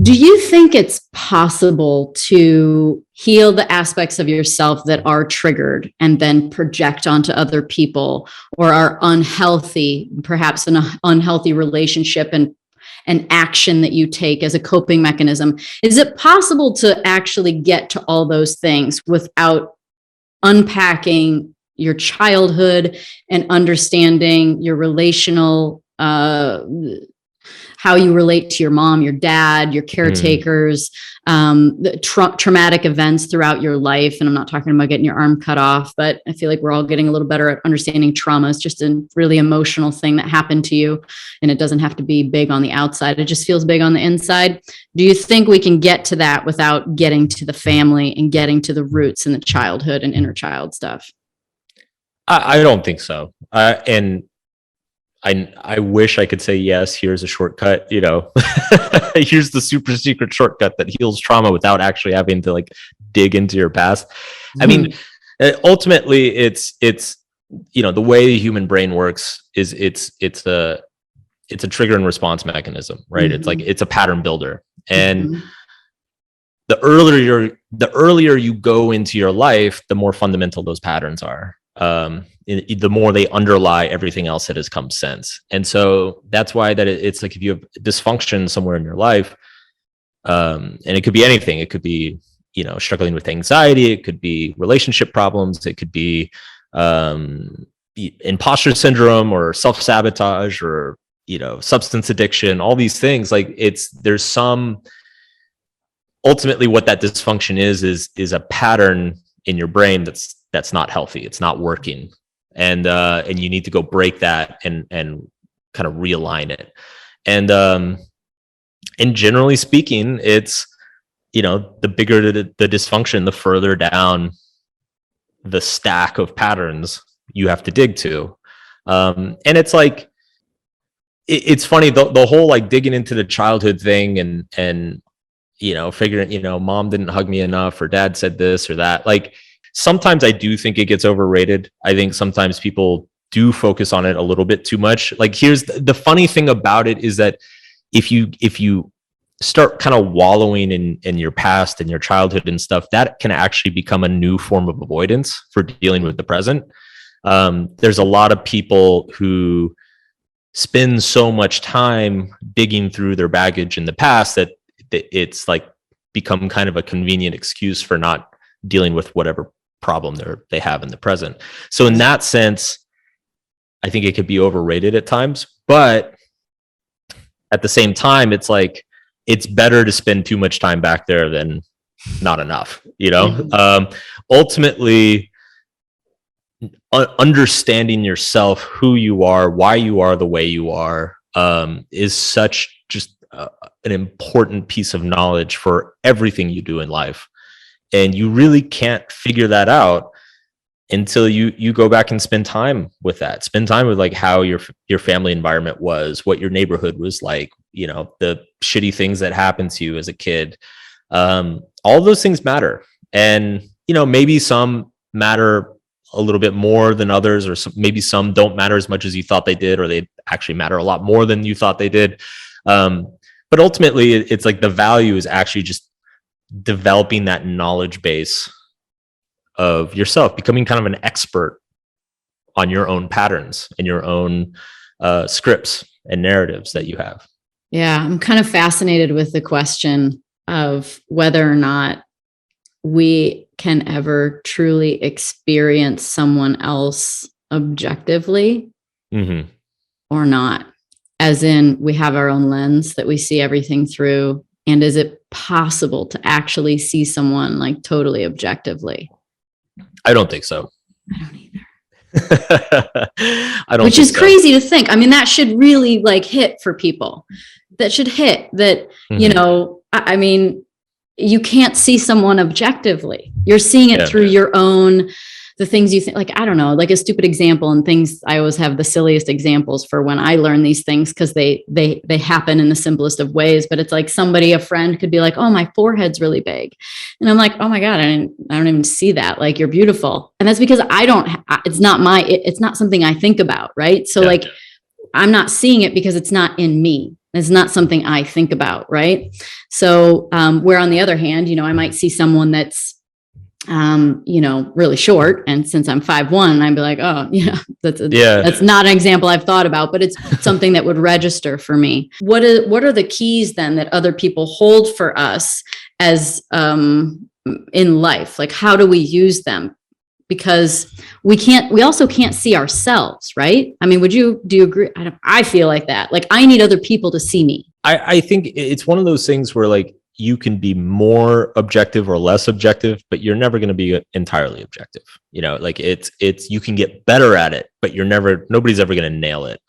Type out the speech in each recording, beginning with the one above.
Do you think it's possible to heal the aspects of yourself that are triggered and then project onto other people, or are unhealthy, perhaps an unhealthy relationship and an action that you take as a coping mechanism? Is it possible to actually get to all those things without unpacking your childhood and understanding your relational, how you relate to your mom, your dad, your caretakers, the traumatic events throughout your life? And I'm not talking about getting your arm cut off, but I feel like we're all getting a little better at understanding trauma. It's just a really emotional thing that happened to you. And it doesn't have to be big on the outside. It just feels big on the inside. Do you think we can get to that without getting to the family and getting to the roots and the childhood and inner child stuff? I don't think so. And I wish I could say, yes, here's a shortcut, here's the super secret shortcut that heals trauma without actually having to like dig into your past. I mean, ultimately it's, the way the human brain works is it's a trigger and response mechanism, right? It's like, it's a pattern builder. And the earlier you go into your life, the more fundamental those patterns are. The more they underlie everything else that has come since. And so that's why it's like, if you have dysfunction somewhere in your life, and it could be anything, it could be, struggling with anxiety, it could be relationship problems, it could be imposter syndrome or self-sabotage or, substance addiction, all these things. Like ultimately what that dysfunction is a pattern in your brain that's not healthy. It's not working. And you need to go break that and kind of realign it. And generally speaking, it's, the bigger the dysfunction, the further down the stack of patterns you have to dig to. And it's like, it's funny, the whole like digging into the childhood thing and figuring, mom didn't hug me enough, or dad said this or that. Like, sometimes I do think it gets overrated. I think sometimes people do focus on it a little bit too much. Like, here's the funny thing about it is that if you start kind of wallowing in your past and your childhood and stuff, that can actually become a new form of avoidance for dealing with the present. There's a lot of people who spend so much time digging through their baggage in the past that it's like become kind of a convenient excuse for not dealing with whatever problem they have in the present. So in that sense, I think it could be overrated at times, but at the same time, it's like, it's better to spend too much time back there than not enough, ultimately understanding yourself, who you are, why you are the way you are, is such just an important piece of knowledge for everything you do in life. And you really can't figure that out until you go back and spend time with that. Spend time with like how your family environment was, what your neighborhood was like, the shitty things that happened to you as a kid. All those things matter. And, maybe some matter a little bit more than others, or maybe some don't matter as much as you thought they did, or they actually matter a lot more than you thought they did. But ultimately, it's like the value is actually just developing that knowledge base of yourself, becoming kind of an expert on your own patterns and your own scripts and narratives that you have. Yeah, I'm kind of fascinated with the question of whether or not we can ever truly experience someone else objectively or not. As in, we have our own lens that we see everything through. And is it possible to actually see someone like totally objectively? I don't think so. I don't either. Which is crazy to think. I mean, that should really like hit for people. That should hit that, I mean, you can't see someone objectively. You're seeing it through your own, the things you think, like, I don't know, like a stupid example, and things. I always have the silliest examples for when I learn these things, because they happen in the simplest of ways. But it's like a friend could be like, oh, my forehead's really big. And I'm like, oh my God, I don't even see that. Like, you're beautiful. And that's because it's not something I think about. Right. So I'm not seeing it because it's not in me. It's not something I think about. Right. So where on the other hand, I might see someone that's really short. And since I'm 5'1", I'd be like, oh, that's not an example I've thought about, but it's something that would register for me. What are the keys then that other people hold for us as in life? Like, how do we use them? Because we also can't see ourselves, right? I mean, do you agree? I feel like that. Like, I need other people to see me. I think it's one of those things where like, you can be more objective or less objective, but you're never going to be entirely objective. Like it's, you can get better at it, but nobody's ever going to nail it.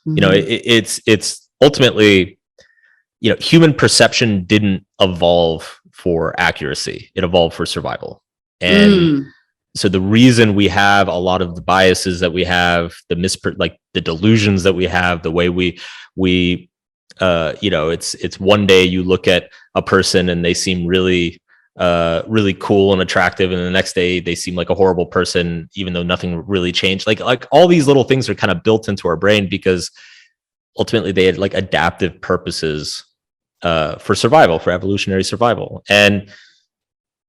Mm-hmm. It's ultimately, human perception didn't evolve for accuracy. It evolved for survival. And so the reason we have a lot of the biases that we have, the delusions that we have, the way we it's one day you look at a person and they seem really cool and attractive, and the next day they seem like a horrible person, even though nothing really changed. Like all these little things are kind of built into our brain because ultimately they had like adaptive purposes for survival, for evolutionary survival. And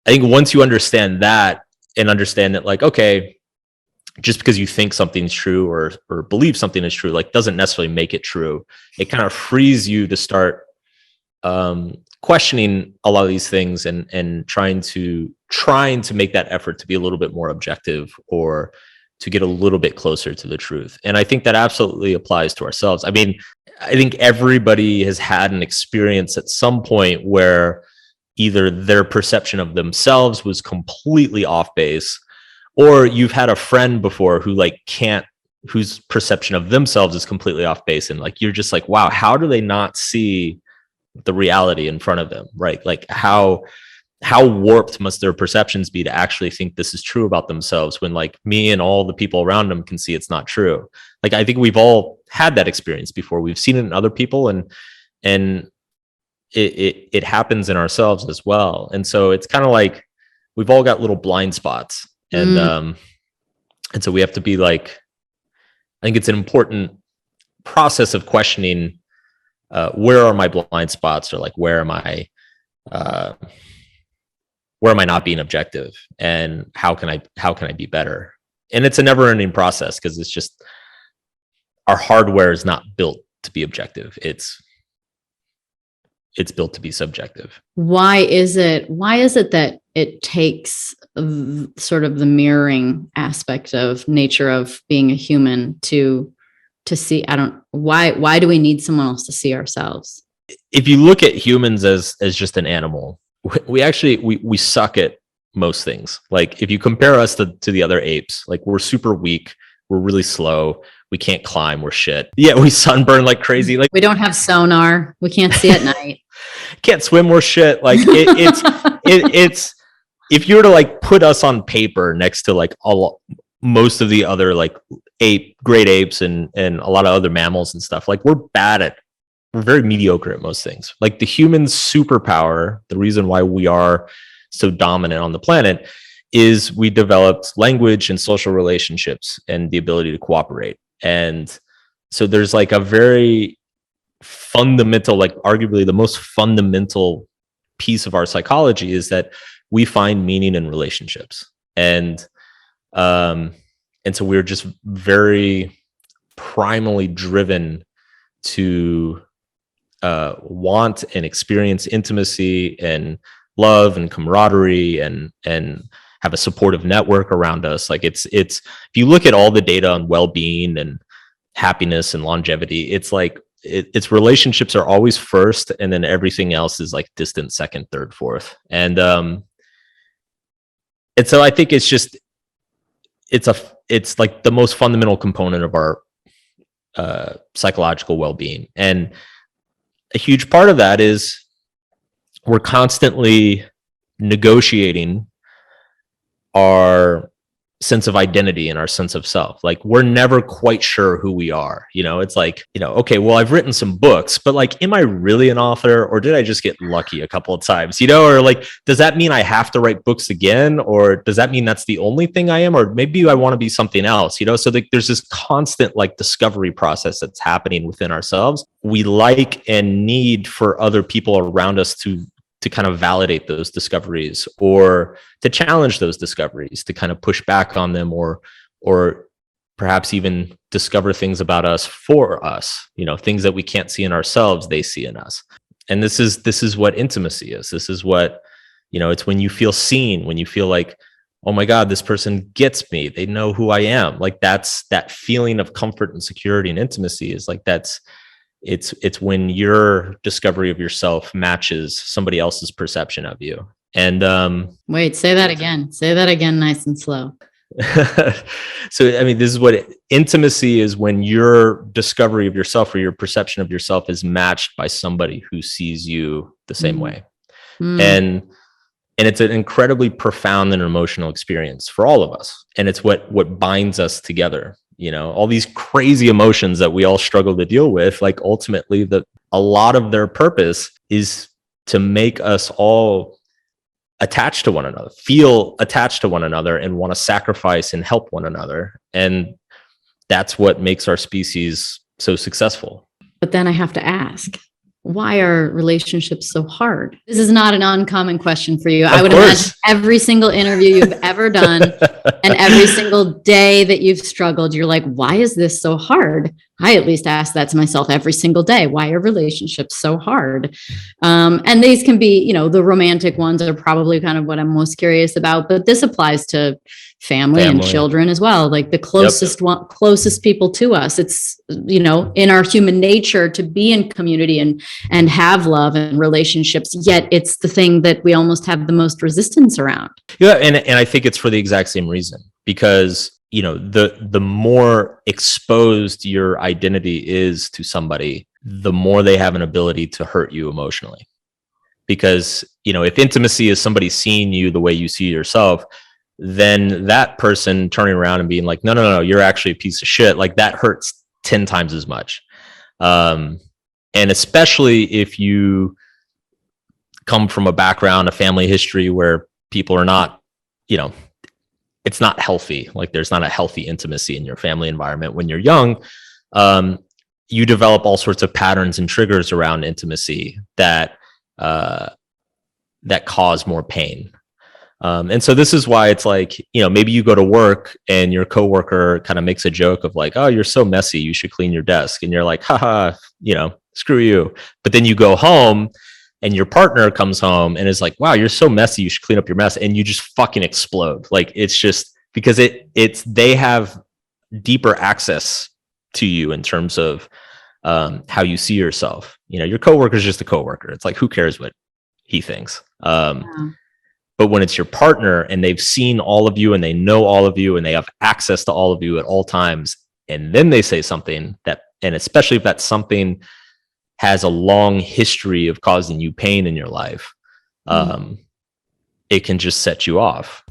I think once you understand that and understand that, like, okay, just because you think something's true or believe something is true, like, doesn't necessarily make it true. It kind of frees you to start questioning a lot of these things and trying to make that effort to be a little bit more objective or to get a little bit closer to the truth. And I think that absolutely applies to ourselves. I mean, I think everybody has had an experience at some point where either their perception of themselves was completely off base, or you've had a friend before whose perception of themselves is completely off base. And like, you're just like, wow, how do they not see the reality in front of them? Right? Like how warped must their perceptions be to actually think this is true about themselves when like me and all the people around them can see it's not true. Like, I think we've all had that experience before. We've seen it in other people, and it happens in ourselves as well. And so it's kind of like we've all got little blind spots. And so we have to be like, I think it's an important process of questioning, where are my blind spots, or like, where am I not being objective, and how can I be better? And it's a never ending process, because it's just, our hardware is not built to be objective. It's built to be subjective. Why is it that it takes sort of the mirroring aspect of nature of being a human to see? Why do we need someone else to see ourselves? If you look at humans as just an animal, we suck at most things. Like, if you compare us to the other apes, like, we're super weak, we're really slow, we can't climb, we're shit. Yeah, we sunburn like crazy. Like, we don't have sonar, we can't see at night. Can't swim, we're shit. Like, it's if you were to like put us on paper next to like most of the other like great apes and a lot of other mammals and stuff, like, we're very mediocre at most things. Like, the human superpower, the reason why we are so dominant on the planet, is we developed language and social relationships and the ability to cooperate. And so there's like a very fundamental, like arguably the most fundamental piece of our psychology, is that we find meaning in relationships. And so we're just very primally driven to want and experience intimacy and love and camaraderie and have a supportive network around us. Like, it's if you look at all the data on well-being and happiness and longevity, it's like its relationships are always first, and then everything else is like distant second, third, fourth. And so I think it's like the most fundamental component of our psychological well-being. And a huge part of that is we're constantly negotiating our sense of identity and our sense of self. Like we're never quite sure who we are. It's like, okay, well, I've written some books, but like, am I really an author, or did I just get lucky a couple of times, or like, does that mean I have to write books again? Or does that mean that's the only thing I am? Or maybe I want to be something else, so there's this constant like discovery process that's happening within ourselves. We like and need for other people around us to kind of validate those discoveries, or to challenge those discoveries, to kind of push back on them, or perhaps even discover things about us for us, things that we can't see in ourselves, they see in us. And this is what intimacy is. This is what, it's when you feel seen, when you feel like, oh my God, this person gets me. They know who I am. Like that's that feeling of comfort and security and intimacy is like, it's when your discovery of yourself matches somebody else's perception of you. And wait, say that again nice and slow. So I mean, this is what intimacy is: when your discovery of yourself or your perception of yourself is matched by somebody who sees you the same way. And it's an incredibly profound and emotional experience for all of us, and it's what binds us together. All these crazy emotions that we all struggle to deal with, like ultimately a lot of their purpose is to make us all attached to one another, feel attached to one another, and want to sacrifice and help one another. And that's what makes our species so successful. But then I have to ask, why are relationships so hard? This is not an uncommon question for you. I would imagine every single interview you've ever done and every single day that you've struggled, you're like, why is this so hard? I at least ask that to myself every single day. Why are relationships so hard? And these can be, the romantic ones are probably kind of what I'm most curious about, but this applies to family and children as well. Like the closest people to us. It's, in our human nature to be in community and have love and relationships, yet it's the thing that we almost have the most resistance around. Yeah. And I think it's for the exact same reason, because the more exposed your identity is to somebody, the more they have an ability to hurt you emotionally. Because, if intimacy is somebody seeing you the way you see yourself, then that person turning around and being like, no, you're actually a piece of shit. Like that hurts 10 times as much. And especially if you come from a background, a family history where people are not, it's not healthy. Like there's not a healthy intimacy in your family environment. When you're young, you develop all sorts of patterns and triggers around intimacy that cause more pain. And so this is why it's like, maybe you go to work and your coworker kind of makes a joke of like, oh, you're so messy, you should clean your desk. And you're like, haha, screw you. But then you go home and your partner comes home and is like, wow, you're so messy, you should clean up your mess. And you just fucking explode. Like, it's just because they have deeper access to you in terms of how you see yourself. Your coworker is just a coworker. It's like, who cares what he thinks? But when it's your partner and they've seen all of you and they know all of you and they have access to all of you at all times, and then they say something and especially if that something has a long history of causing you pain in your life, it can just set you off.